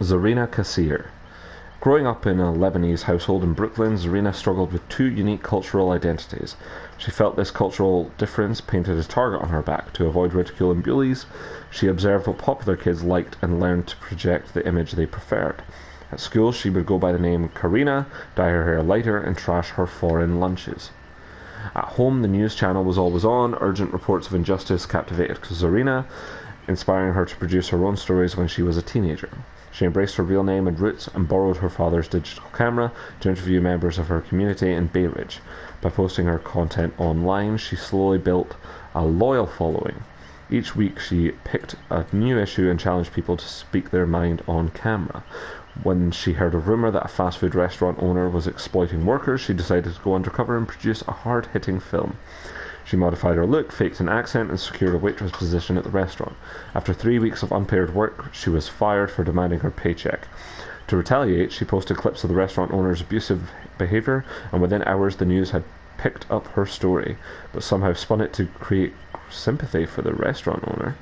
Zarina Kassir. Growing up in a Lebanese household in Brooklyn, Zarina struggled with two unique cultural identities. She felt this cultural difference painted a target on her back. To avoid ridicule and bullies, she observed what popular kids liked and learned to project the image they preferred. At school, she would go by the name Karina, dye her hair lighter, and trash her foreign lunches. At home, the news channel was always on. Urgent reports of injustice captivated Zarina, inspiring her to produce her own stories when she was a teenager. She embraced her real name and roots and borrowed her father's digital camera to interview members of her community in Bay Ridge. By posting her content online, she slowly built a loyal following. Each week, she picked a new issue and challenged people to speak their mind on camera. When she heard a rumor that a fast food restaurant owner was exploiting workers, she decided to go undercover and produce a hard-hitting film. She modified her look, faked an accent, and secured a waitress position at the restaurant. After 3 weeks of unpaid work, she was fired for demanding her paycheck. To retaliate, she posted clips of the restaurant owner's abusive behavior, and within hours the news had picked up her story, but somehow spun it to create sympathy for the restaurant owner.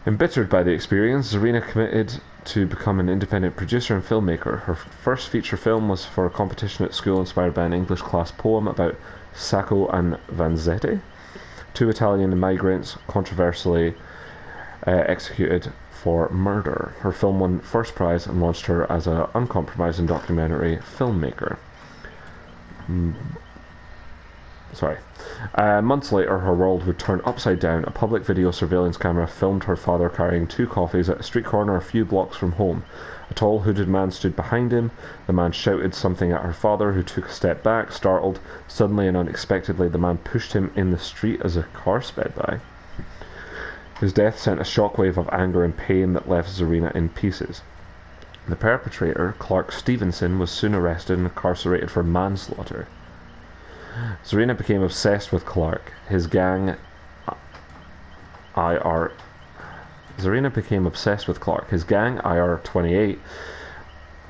Embittered by the experience, Zarina committed to become an independent producer and filmmaker. Her first feature film was for a competition at school inspired by an English class poem about Sacco and Vanzetti, two Italian migrants controversially executed for murder. Her film won first prize and launched her as an uncompromising documentary filmmaker. Months later, her world would turn upside down. A public video surveillance camera filmed her father carrying two coffees at a street corner a few blocks from home. A tall, hooded man stood behind him. The man shouted something at her father, who took a step back, startled. Suddenly and unexpectedly, the man pushed him in the street as a car sped by. His death sent a shockwave of anger and pain that left Zarina in pieces. The perpetrator, Clark Stevenson, was soon arrested and incarcerated for manslaughter. Zarina became obsessed with Clark. His gang IR-28,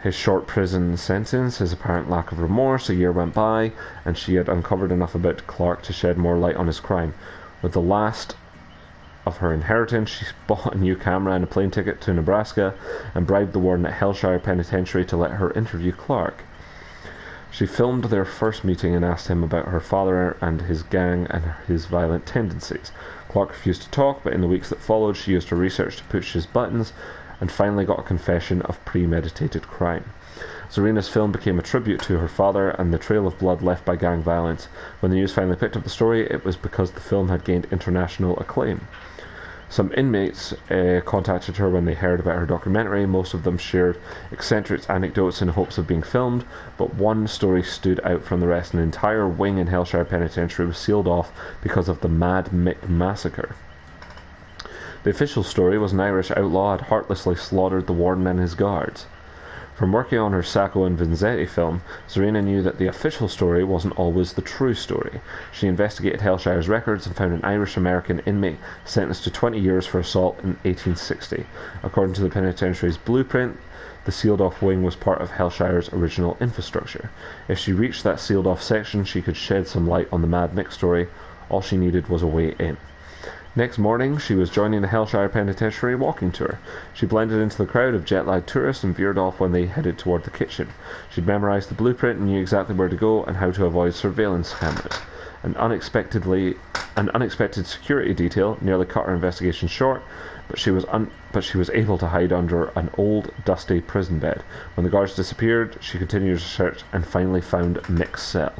his short prison sentence, his apparent lack of remorse. A year went by, and she had uncovered enough about Clark to shed more light on his crime. With the last of her inheritance, she bought a new camera and a plane ticket to Nebraska and bribed the warden at Hellshire Penitentiary to let her interview Clark. She filmed their first meeting and asked him about her father and his gang and his violent tendencies. Clark refused to talk, but in the weeks that followed, she used her research to push his buttons and finally got a confession of premeditated crime. Zarina's film became a tribute to her father and the trail of blood left by gang violence. When the news finally picked up the story, it was because the film had gained international acclaim. Some inmates contacted her when they heard about her documentary. Most of them shared eccentric anecdotes in hopes of being filmed, but one story stood out from the rest. An entire wing in Hellshire Penitentiary was sealed off because of the Mad Mick massacre. The official story was an Irish outlaw had heartlessly slaughtered the warden and his guards. From working on her Sacco and Vanzetti film, Zarina knew that the official story wasn't always the true story. She investigated Hellshire's records and found an Irish-American inmate sentenced to 20 years for assault in 1860. According to the penitentiary's blueprint, the sealed-off wing was part of Hellshire's original infrastructure. If she reached that sealed-off section, she could shed some light on the Mad Mick story. All she needed was a way in. Next morning, she was joining the Hellshire Penitentiary walking tour. She blended into the crowd of jet-lagged tourists and veered off when they headed toward the kitchen. She'd memorized the blueprint and knew exactly where to go and how to avoid surveillance cameras. An unexpected security detail nearly cut her investigation short, but she was able to hide under an old, dusty prison bed. When the guards disappeared, she continued her search and finally found Mick's cell.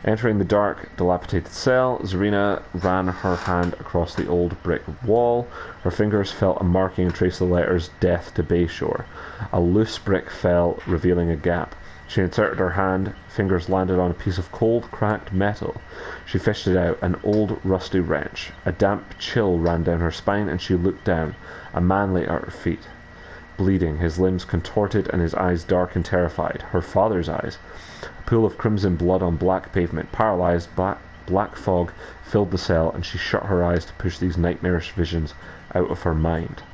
Entering the dark, dilapidated cell, Zarina ran her hand across the old brick wall. Her fingers felt a marking and traced the letters "Death to Bayshore." A loose brick fell, revealing a gap. She inserted her hand. Fingers landed on a piece of cold, cracked metal. She fished it out, an old, rusty wrench. A damp chill ran down her spine, and she looked down. A man lay at her feet, bleeding, his limbs contorted and his eyes dark and terrified. Her father's eyes. A pool of crimson blood on black pavement. Paralyzed, black fog filled the cell, and she shut her eyes to push these nightmarish visions out of her mind.